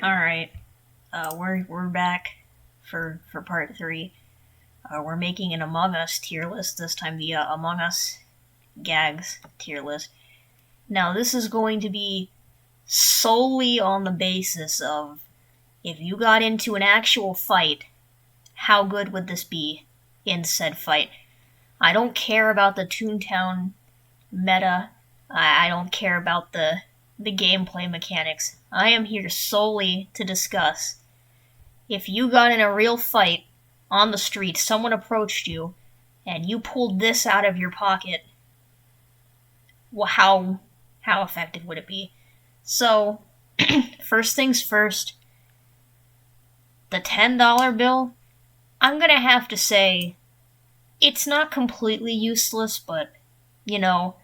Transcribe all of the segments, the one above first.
All right, we're back for part three. We're making an Among Us tier list this time. The Among Us gags tier list. Now this is going to be solely on the basis of if you got into an actual fight, how good would this be in said fight? I don't care about the Toontown meta. I don't care about the gameplay mechanics. I am here solely to discuss if you got in a real fight on the street, someone approached you, and you pulled this out of your pocket, well, how effective would it be? So, first things first, the $10 bill, I'm gonna have to say it's not completely useless, but you know,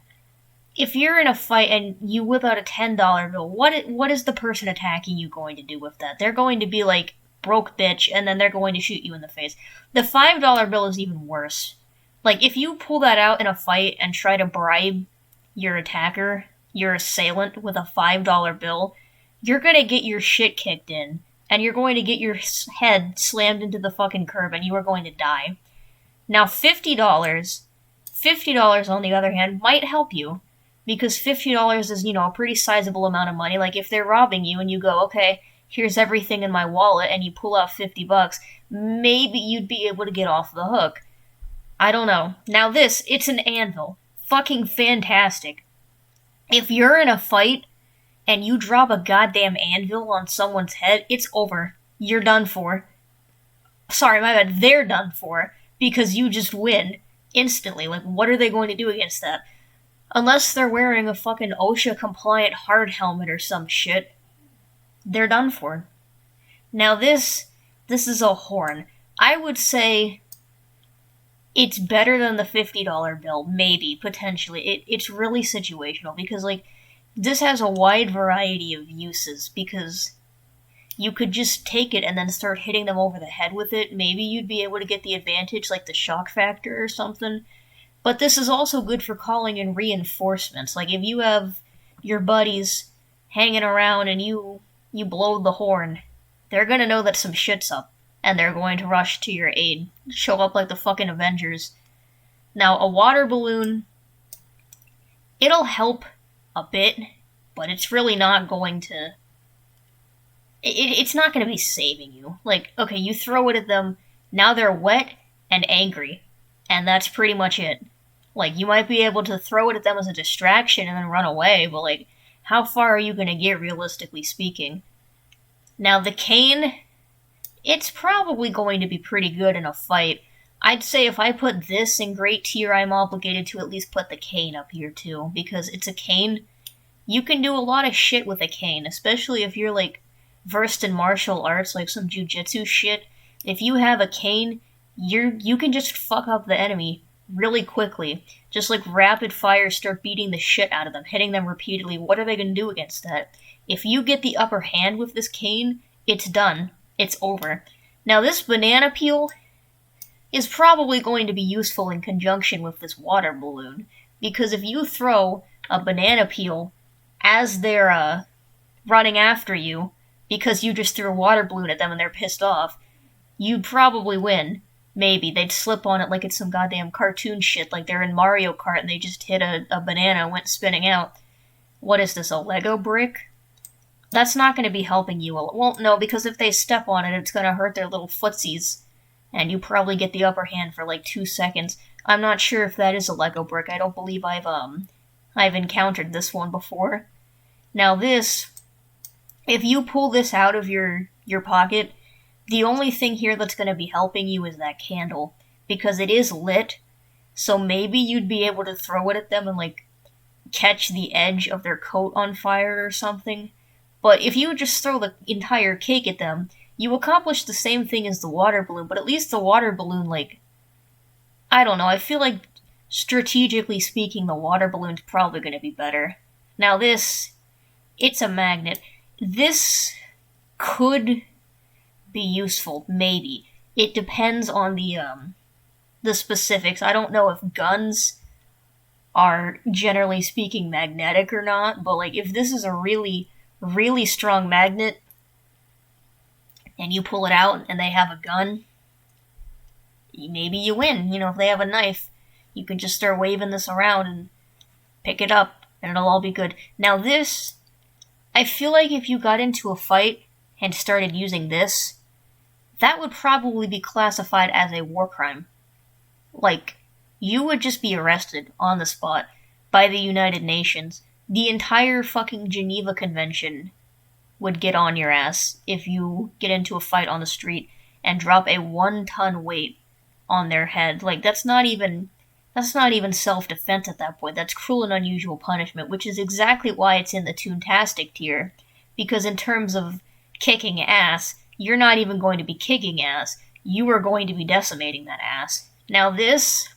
if you're in a fight and you whip out a $10 bill, what is the person attacking you going to do with that? They're going to be like, broke bitch, and then they're going to shoot you in the face. The $5 bill is even worse. Like, if you pull that out in a fight and try to bribe your attacker, your assailant, with a $5 bill, you're gonna get your shit kicked in, and you're going to get your head slammed into the fucking curb, and you are going to die. Now, $50 on the other hand, might help you, because $50 is, a pretty sizable amount of money. Like, if they're robbing you and you go, okay, here's everything in my wallet, and you pull out $50, maybe you'd be able to get off the hook. I don't know. Now it's an anvil. Fucking fantastic. If you're in a fight and you drop a goddamn anvil on someone's head, it's over. You're done for. Sorry, my bad. They're done for because you just win instantly. Like, what are they going to do against that? Unless they're wearing a fucking OSHA-compliant hard helmet or some shit, they're done for. Now this is a horn. I would say it's better than the $50 bill, maybe, potentially. It's really situational, because, like, this has a wide variety of uses, because you could just take it and then start hitting them over the head with it. Maybe you'd be able to get the advantage, like the shock factor or something. But this is also good for calling in reinforcements. Like, if you have your buddies hanging around and you blow the horn, they're gonna know that some shit's up, and they're going to rush to your aid. Show up like the fucking Avengers. Now, a water balloon, it'll help a bit, but it's really not going to... It's not going to be saving you. Like, okay, you throw it at them, now they're wet and angry, and that's pretty much it. Like, you might be able to throw it at them as a distraction and then run away, but, like, how far are you going to get, realistically speaking? Now, the cane, it's probably going to be pretty good in a fight. I'd say if I put this in great tier, I'm obligated to at least put the cane up here, too, because it's a cane. You can do a lot of shit with a cane, especially if you're, like, versed in martial arts, like some jujitsu shit. If you have a cane, you can just fuck up the enemy really quickly. Just like rapid fire, start beating the shit out of them, hitting them repeatedly. What are they going to do against that? If you get the upper hand with this cane, it's done. It's over. Now, this banana peel is probably going to be useful in conjunction with this water balloon, because if you throw a banana peel as they're running after you, because you just threw a water balloon at them and they're pissed off, you'd probably win. Maybe. They'd slip on it like it's some goddamn cartoon shit, like they're in Mario Kart and they just hit a banana and went spinning out. What is this, a Lego brick? That's not going to be helping you. Well, no, because if they step on it, it's going to hurt their little footsies, and you probably get the upper hand for like 2 seconds. I'm not sure if that is a Lego brick. I don't believe I've encountered this one before. Now this, if you pull this out of your pocket, the only thing here that's going to be helping you is that candle, because it is lit, so maybe you'd be able to throw it at them and, like, catch the edge of their coat on fire or something. But if you just throw the entire cake at them, you accomplish the same thing as the water balloon, but at least the water balloon, like, I don't know, I feel like, strategically speaking, the water balloon's probably going to be better. Now this, it's a magnet. This could be useful, maybe. It depends on the specifics. I don't know if guns are, generally speaking, magnetic or not, but, like, if this is a really, really strong magnet, and you pull it out and they have a gun, maybe you win. You know, if they have a knife, you can just start waving this around and pick it up, and it'll all be good. Now this, I feel like if you got into a fight and started using this, that would probably be classified as a war crime. Like, you would just be arrested on the spot by the United Nations. The entire fucking Geneva Convention would get on your ass if you get into a fight on the street and drop a 1-ton weight on their head. Like, that's not even self-defense at that point. That's cruel and unusual punishment, which is exactly why it's in the Toontastic tier. Because in terms of kicking ass, you're not even going to be kicking ass. You are going to be decimating that ass. Now this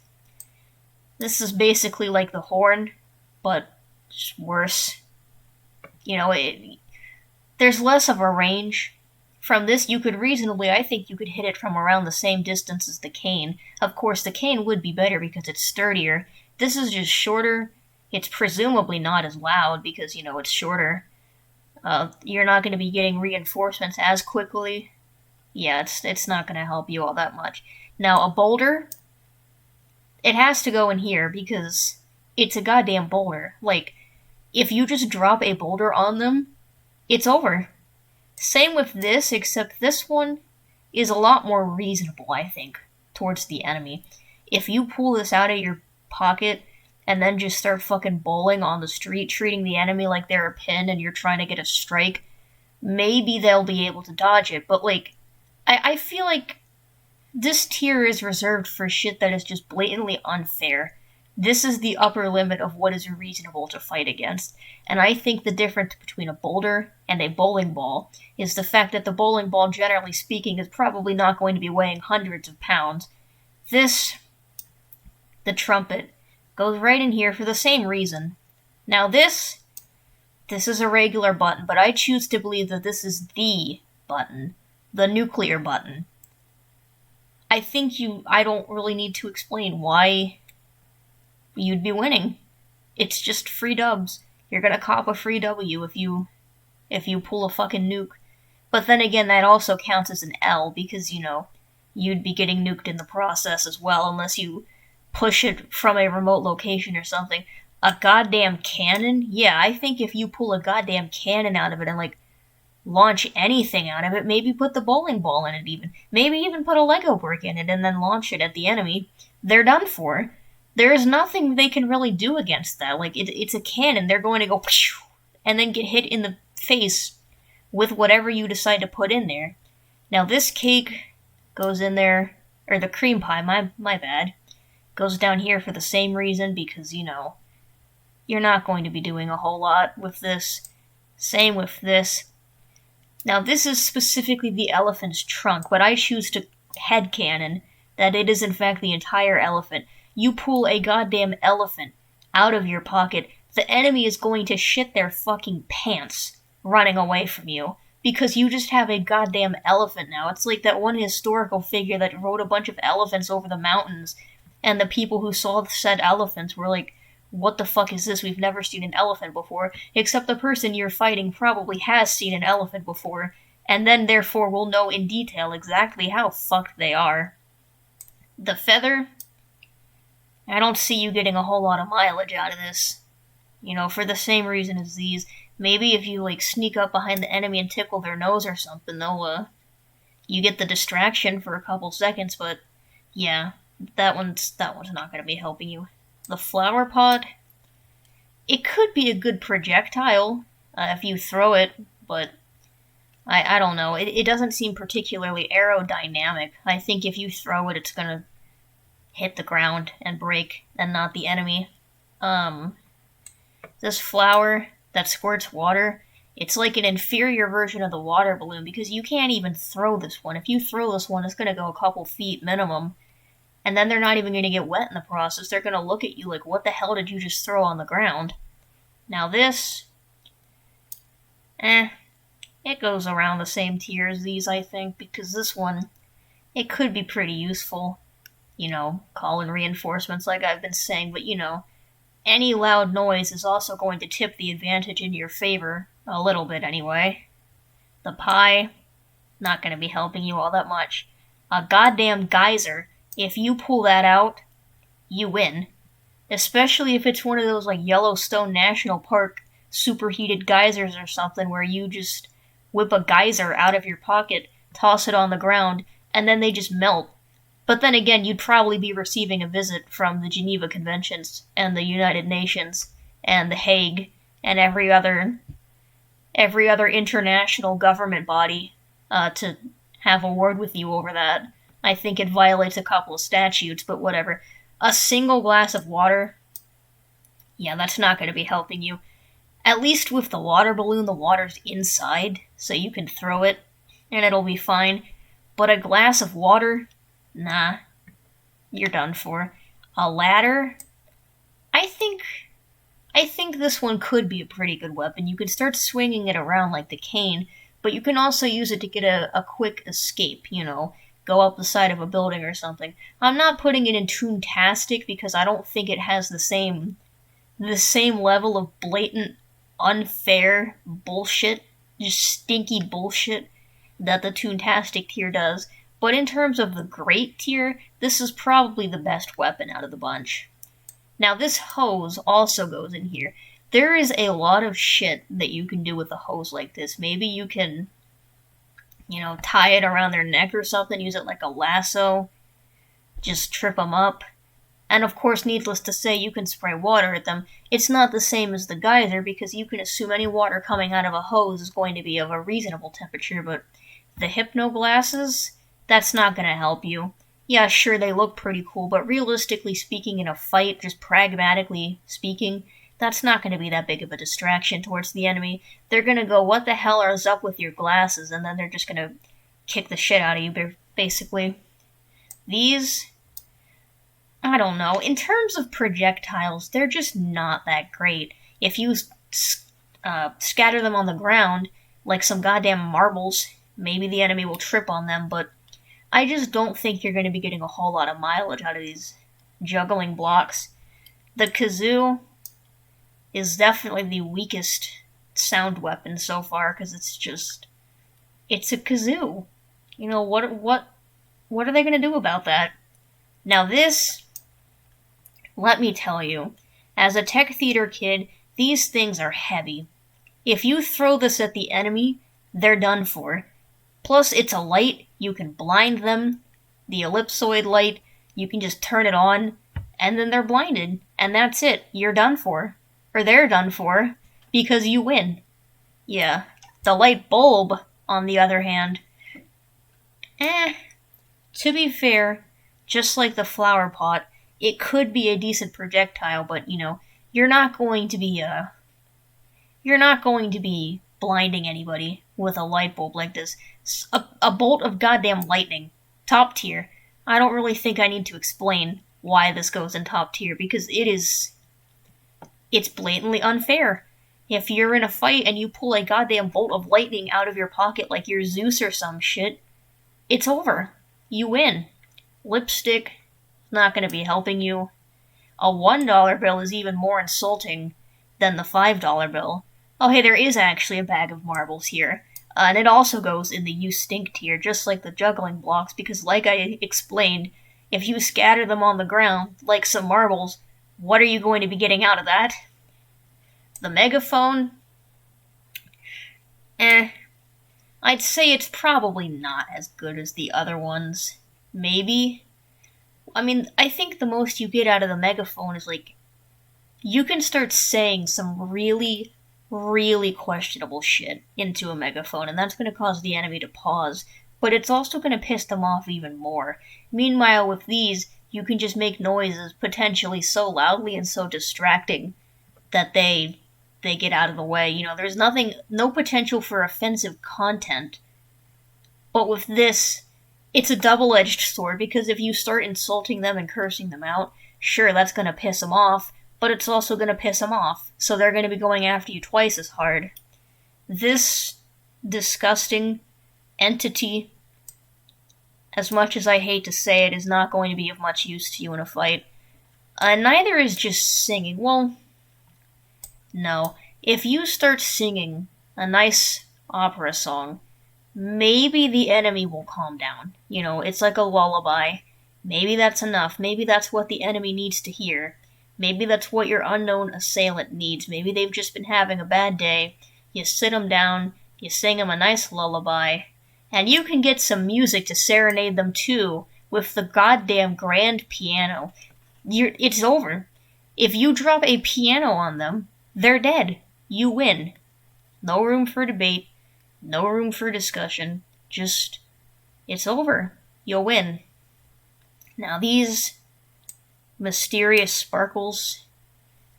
is basically like the horn, but just worse. You know, there's less of a range. From this, I think you could hit it from around the same distance as the cane. Of course, the cane would be better because it's sturdier. This is just shorter. It's presumably not as loud because, you know, it's shorter. You're not going to be getting reinforcements as quickly. Yeah, it's not going to help you all that much. Now, a boulder, it has to go in here because it's a goddamn boulder. Like, if you just drop a boulder on them, it's over. Same with this, except this one is a lot more reasonable, I think, towards the enemy. If you pull this out of your pocket and then just start fucking bowling on the street, treating the enemy like they're a pin and you're trying to get a strike, maybe they'll be able to dodge it. But, like, I feel like this tier is reserved for shit that is just blatantly unfair. This is the upper limit of what is reasonable to fight against. And I think the difference between a boulder and a bowling ball is the fact that the bowling ball, generally speaking, is probably not going to be weighing hundreds of pounds. This, the trumpet, goes right in here for the same reason. Now this is a regular button, but I choose to believe that this is the button, the nuclear button. I don't really need to explain why you'd be winning. It's just free dubs. You're gonna cop a free W if you pull a fucking nuke. But then again, that also counts as an L because, you know, you'd be getting nuked in the process as well unless you push it from a remote location or something. A goddamn cannon? Yeah, I think if you pull a goddamn cannon out of it and, like, launch anything out of it, maybe put the bowling ball in it even. Maybe even put a Lego brick in it and then launch it at the enemy. They're done for. There is nothing they can really do against that. Like, it's a cannon. They're going to go and then get hit in the face with whatever you decide to put in there. Now, this cake goes in there, or the cream pie, my bad, goes down here for the same reason because, you know, you're not going to be doing a whole lot with this. Same with this. Now, this is specifically the elephant's trunk, but I choose to headcanon that it is in fact the entire elephant. You pull a goddamn elephant out of your pocket, the enemy is going to shit their fucking pants running away from you because you just have a goddamn elephant now. It's like that one historical figure that rode a bunch of elephants over the mountains, and the people who saw said elephants were like, what the fuck is this? We've never seen an elephant before, except the person you're fighting probably has seen an elephant before, and then therefore will know in detail exactly how fucked they are. The feather, I don't see you getting a whole lot of mileage out of this. You know, for the same reason as these. Maybe if you, like, sneak up behind the enemy and tickle their nose or something, you get the distraction for a couple seconds, but, yeah, that one's not going to be helping you. The flower pod, it could be a good projectile if you throw it, but I don't know. It doesn't seem particularly aerodynamic. I think if you throw it, it's going to hit the ground and break, and not the enemy. This flower that squirts water, it's like an inferior version of the water balloon because you can't even throw this one. If you throw this one, it's going to go a couple feet minimum, and then they're not even going to get wet in the process. They're going to look at you like, what the hell did you just throw on the ground? Now this, it goes around the same tier as these, I think, because this one, it could be pretty useful. You know, call in reinforcements like I've been saying, but you know, any loud noise is also going to tip the advantage in your favor, a little bit anyway. The pie, Not gonna be helping you all that much. A goddamn geyser. If you pull that out, you win. Especially if it's one of those like Yellowstone National Park superheated geysers or something where you just whip a geyser out of your pocket, toss it on the ground, and then they just melt. But then again, you'd probably be receiving a visit from the Geneva Conventions and the United Nations and the Hague and every other international government body to have a word with you over that. I think it violates a couple of statutes, but whatever. A single glass of water, yeah, that's not going to be helping you. At least with the water balloon, the water's inside, so you can throw it and it'll be fine. But a glass of water, nah, you're done for. A ladder, I think I think this one could be a pretty good weapon. You could start swinging it around like the cane, but you can also use it to get a quick escape, go up the side of a building or something. I'm not putting it in Toontastic because I don't think it has the same level of blatant, unfair bullshit, just stinky bullshit that the Toontastic tier does. But in terms of the Great tier, this is probably the best weapon out of the bunch. Now, this hose also goes in here. There is a lot of shit that you can do with a hose like this. Maybe you can, tie it around their neck or something, use it like a lasso, just trip them up. And of course, needless to say, you can spray water at them. It's not the same as the geyser because you can assume any water coming out of a hose is going to be of a reasonable temperature, but the hypno glasses, that's not going to help you. Yeah, sure, they look pretty cool, but realistically speaking, in a fight, just pragmatically speaking, that's not going to be that big of a distraction towards the enemy. They're going to go, what the hell is up with your glasses? And then they're just going to kick the shit out of you, basically. These, I don't know. In terms of projectiles, they're just not that great. If you scatter them on the ground, like some goddamn marbles, maybe the enemy will trip on them, but I just don't think you're going to be getting a whole lot of mileage out of these juggling blocks. The kazoo is definitely the weakest sound weapon so far because it's a kazoo. What are they going to do about that? Now this, let me tell you, as a tech theater kid, these things are heavy. If you throw this at the enemy, they're done for. Plus, it's a light, you can blind them. The ellipsoid light, you can just turn it on, and then they're blinded. And that's it. You're done for. Or they're done for, because you win. Yeah. The light bulb, on the other hand, to be fair, just like the flower pot, it could be a decent projectile, but, you're not going to be blinding anybody with a light bulb like this. A bolt of goddamn lightning. Top tier. I don't really think I need to explain why this goes in top tier, because it's blatantly unfair. If you're in a fight and you pull a goddamn bolt of lightning out of your pocket like you're Zeus or some shit, it's over. You win. Lipstick, not going to be helping you. A $1 bill is even more insulting than the $5 bill. Oh, hey, there is actually a bag of marbles here. And it also goes in the You Stink tier, just like the juggling blocks, because like I explained, if you scatter them on the ground, like some marbles, what are you going to be getting out of that? The megaphone? I'd say it's probably not as good as the other ones. Maybe. I mean, I think the most you get out of the megaphone is you can start saying some really, really questionable shit into a megaphone, and that's going to cause the enemy to pause, but it's also going to piss them off even more. Meanwhile, with these, you can just make noises potentially so loudly and so distracting that they get out of the way. There's no potential for offensive content, but with this, it's a double-edged sword, because if you start insulting them and cursing them out, sure, that's going to piss them off, but it's also going to piss them off, so they're going to be going after you twice as hard. This disgusting entity, as much as I hate to say it, is not going to be of much use to you in a fight. Neither is just singing. Well, no. If you start singing a nice opera song, maybe the enemy will calm down. You know, it's like a lullaby. Maybe that's enough. Maybe that's what the enemy needs to hear. Maybe that's what your unknown assailant needs. Maybe they've just been having a bad day. You sit them down, you sing them a nice lullaby, and you can get some music to serenade them too with the goddamn grand piano. It's over. If you drop a piano on them, they're dead. You win. No room for debate. No room for discussion. Just, it's over. You'll win. Now, these mysterious sparkles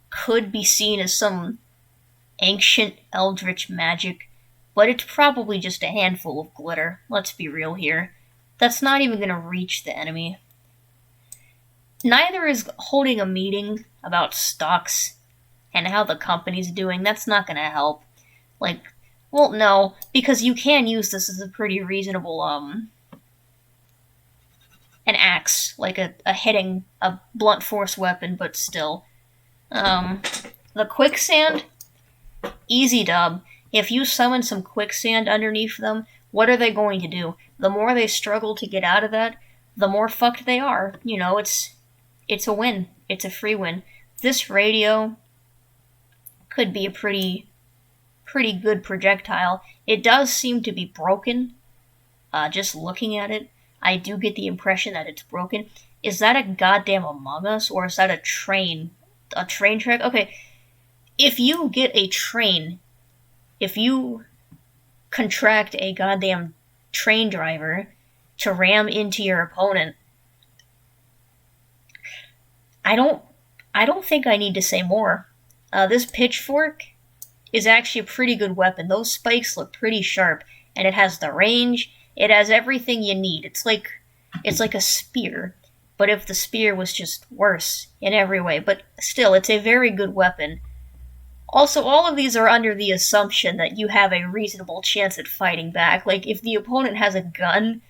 could be seen as some ancient eldritch magic, but it's probably just a handful of glitter. Let's be real here. That's not even going to reach the enemy. Neither is holding a meeting about stocks and how the company's doing. That's not going to help. Like, well, no, because you can use this as a pretty reasonable, an axe, like a blunt force weapon, but still. The quicksand, easy dub. If you summon some quicksand underneath them, what are they going to do? The more they struggle to get out of that, the more fucked they are. You know, it's a win. It's a free win. This radio could be a pretty good projectile. It does seem to be broken. Just looking at it, I do get the impression that it's broken. Is that a goddamn Among Us, or is that a train? A train track? Okay, if you get a train, if you contract a goddamn train driver to ram into your opponent, I don't think I need to say more. This pitchfork is actually a pretty good weapon. Those spikes look pretty sharp, and it has the range. It has everything you need. It's like a spear, but if the spear was just worse in every way. But still, it's a very good weapon. Also, all of these are under the assumption that you have a reasonable chance at fighting back. Like, if the opponent has a gun,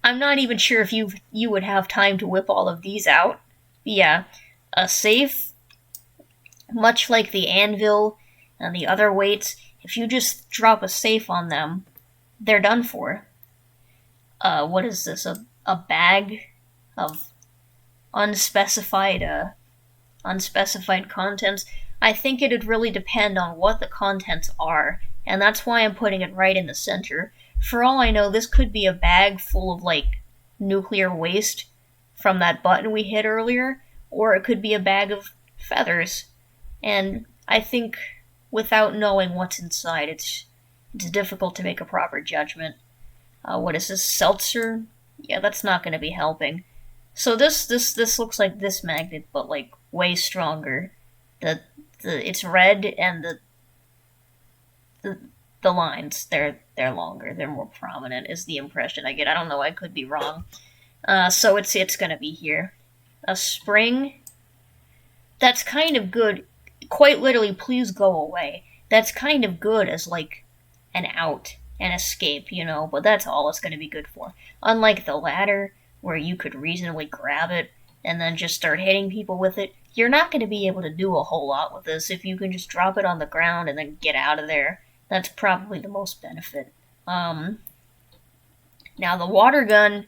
I'm not even sure if you would have time to whip all of these out. Yeah, a safe, much like the anvil and the other weights, if you just drop a safe on them, they're done for. What is this? A bag of unspecified contents? I think it'd really depend on what the contents are, and that's why I'm putting it right in the center. For all I know, this could be a bag full of, like, nuclear waste from that button we hit earlier, or it could be a bag of feathers. And I think without knowing what's inside, it's difficult to make a proper judgment. What is this? Seltzer? Yeah, that's not going to be helping. So this looks like this magnet, but like way stronger. It's red, and the lines they're longer, they're more prominent. Is the impression I get. I don't know. I could be wrong. So it's going to be here. A spring. That's kind of good. Quite literally, please go away. That's kind of good as like an out, an escape, you know, but that's all it's going to be good for. Unlike the ladder, where you could reasonably grab it and then just start hitting people with it, you're not going to be able to do a whole lot with this. If you can just drop it on the ground and then get out of there, that's probably the most benefit. Now the water gun,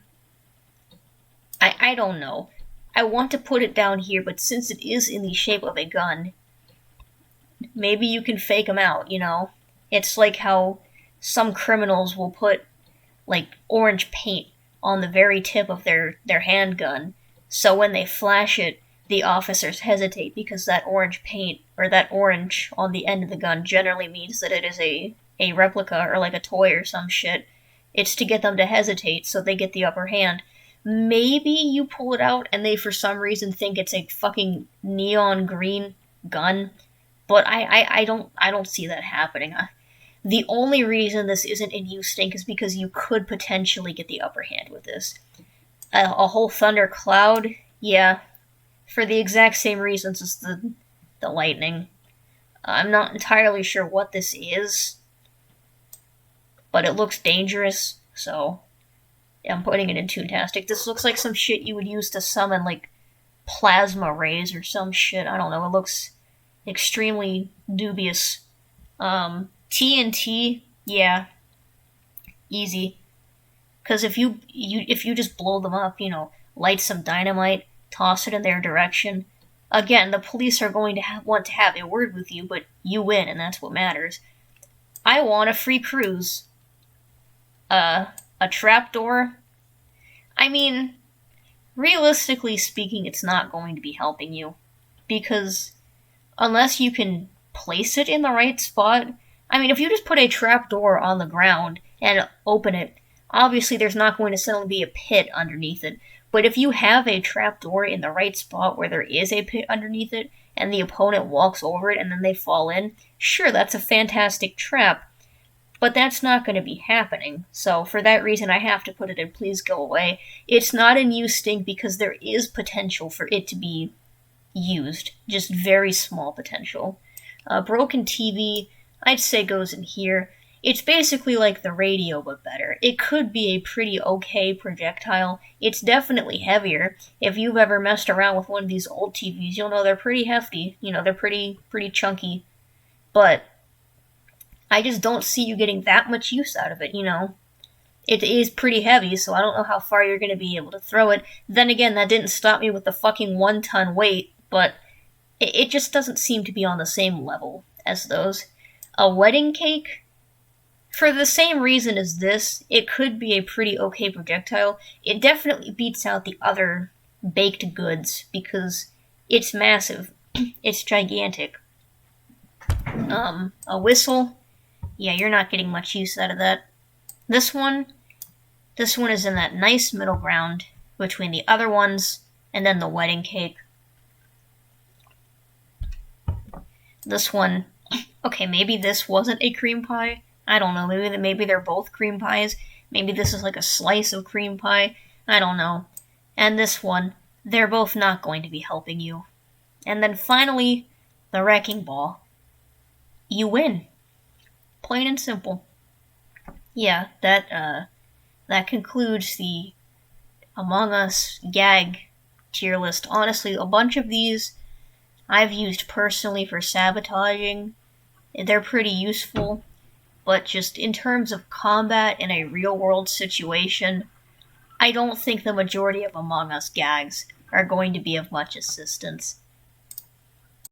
I don't know. I want to put it down here, but since it is in the shape of a gun, maybe you can fake them out, you know? It's like how some criminals will put, like, orange paint on the very tip of their handgun, so when they flash it, the officers hesitate because that orange paint, or that orange on the end of the gun, generally means that it is a replica or like a toy or some shit. It's to get them to hesitate so they get the upper hand. Maybe you pull it out and they for some reason think it's a fucking neon green gun, but I don't see that happening. The only reason this isn't in use stink is because you could potentially get the upper hand with this. A whole thunder cloud, yeah, for the exact same reasons as the lightning. I'm not entirely sure what this is, but it looks dangerous, so I'm putting it in Toontastic. This looks like some shit you would use to summon, like, plasma rays or some shit. I don't know. It looks extremely dubious. TNT, yeah. Easy. Because if you just blow them up, light some dynamite, toss it in their direction, again, the police are going to want to have a word with you, but you win, and that's what matters. I want a free cruise. A trapdoor? I mean, realistically speaking, it's not going to be helping you. Because unless you can place it in the right spot, I mean, if you just put a trapdoor on the ground and open it, obviously there's not going to suddenly be a pit underneath it. But if you have a trapdoor in the right spot where there is a pit underneath it, and the opponent walks over it and then they fall in, sure, that's a fantastic trap. But that's not going to be happening. So for that reason, I have to put it in Please Go Away. It's not in Use Stink because there is potential for it to be used. Just very small potential. Broken TV, I'd say goes in here. It's basically like the radio, but better. It could be a pretty okay projectile. It's definitely heavier. If you've ever messed around with one of these old TVs, you'll know they're pretty hefty. They're pretty chunky. But I just don't see you getting that much use out of it, It is pretty heavy, so I don't know how far you're going to be able to throw it. Then again, that didn't stop me with the fucking 1-ton weight, but it just doesn't seem to be on the same level as those. A wedding cake? For the same reason as this, it could be a pretty okay projectile. It definitely beats out the other baked goods because it's massive. It's gigantic. A whistle? Yeah, you're not getting much use out of that. This one is in that nice middle ground between the other ones and then the wedding cake. This one, okay, maybe this wasn't a cream pie. I don't know, maybe they're both cream pies. Maybe this is like a slice of cream pie. I don't know. And this one, they're both not going to be helping you. And then finally, the wrecking ball. You win. Plain and simple. Yeah, that concludes the Among Us gag tier list. Honestly, a bunch of these I've used personally for sabotaging. They're pretty useful, but just in terms of combat in a real-world situation, I don't think the majority of Among Us gags are going to be of much assistance.